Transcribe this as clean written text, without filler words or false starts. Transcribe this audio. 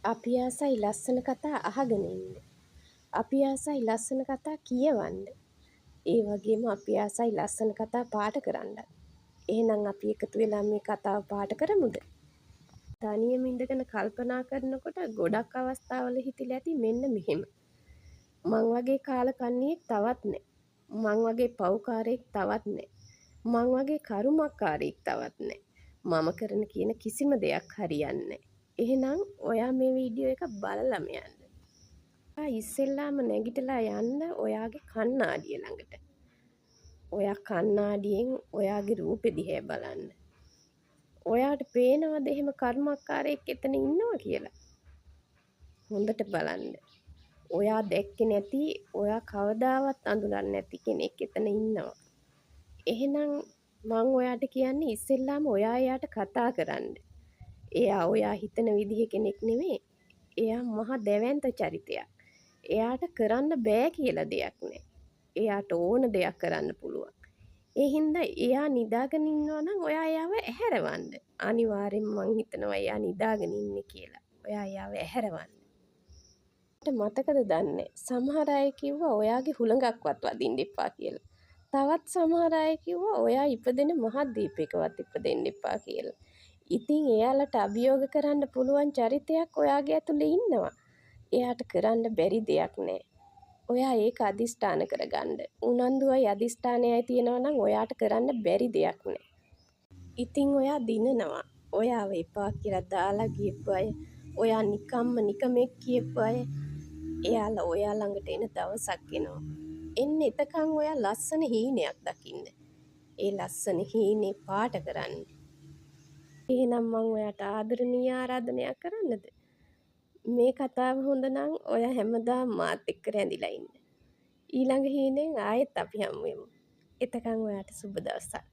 අපි ආසයි ලස්සන කතා අහගෙන ඉන්න. අපි ආසයි ලස්සන කතා කියවන්න. ඒ වගේම අපි ආසයි ලස්සන කතා පාඨ කරන්නත්. එහෙනම් අපි එකතු වෙලා මේ කතාව පාඨ කරමුද? තනියම ඉඳගෙන කල්පනා කරනකොට ගොඩක් අවස්ථාවල හිතිලා ඇති මෙන්න මෙහෙම. මං වගේ කාලකන්ණියෙක් තවත් නැහැ. මං වගේ පව්කාරයෙක් තවත් නැහැ. මං වගේ කරුමක්කාරයෙක් තවත් නැහැ. මම කරන කියන කිසිම දෙයක් හරියන්නේ නැහැ. එහෙනම් ඔයා මේ වීඩියෝ එක බලලම යන්න. ඉස්සෙල්ලාම නැගිටලා යන්න ඔයාගේ කණ්ණාඩිය ළඟට. ඔයා කණ්ණාඩියෙන් ඔයාගේ රූපෙ දිහා බලන්න. ඔයාට පේනවද එහෙම කර්මකාරයෙක් එතන ඉන්නවා කියලා? හොඳට බලන්න. ඔයා දැක්කේ නැති, ඔයා කවදාවත් අඳුරන්නේ නැති කෙනෙක් එතන ඉන්නවා. එහෙනම් මං ඔයාට කියන්නේ ඉස්සෙල්ලාම ඔයා එයාට කතා කරන්න. එයා ඔයා හිතන විදිහ කෙනෙක් නෙමෙයි. එයා මහා දැවැන්ත චරිතයක්. එයාට කරන්න බෑ කියලා දෙයක් නෑ. එයාට ඕන දෙයක් කරන්න පුළුවන්. ඒ හින්දා එයා නිදාගෙන ඉන්නවා නම් ඔයා එයාව ඇහැරවන්න. අනිවාර්යෙන්ම මං හිතනවා එයා නිදාගෙන ඉන්නේ කියලා. ඔයා එයාව ඇහැරවන්න. මතකද දන්නේ සමහර අය කිව්වා ඔයාගේ හුළඟක්වත් වදින්න එපා කියලා. තවත් සමහර අය කිව්වා ඔයා ඉපදෙන මහද්වීපයකවත් ඉපදෙන්න එපා කියලා. ඉතින් එයාලට අභියෝග කරන්න පුළුවන් චරිතයක් ඔයාගේ ඇතුලේ ඉන්නවා. එයාට කරන්න බැරි දෙයක් නෑ. ඔයා ඒක අදිස්ථාන කරගන්න. උනන්දුවයි අදිස්ථානයයි තියෙනවා නම් ඔයාට කරන්න බැරි දෙයක් නෑ. ඉතින් ඔයා දිනනවා. ඔයාව එපා කියලා දාලා ගියපු අය, ඔයා නිකම්ම නිකමෙක් කියපු අය, එයාලා ඔයා ළඟට එන දවසක් එනවා. එන්න එතකන් ඔයා ලස්සන හීනයක් දකින්න. ඒ ලස්සන හීනේ පාට කරන්න. එහෙනම් මම ඔයාට ආදරණීය ආරාධනයක් කරන්නද? මේ කතාව හොඳ නම් ඔයා හැමදාම මාත් එක්ක රැඳිලා ඉන්න. ඊළඟ හීනෙන් ආයෙත් අපි හමු වෙමු. එතකන් ඔයාට සුබ දවසක්.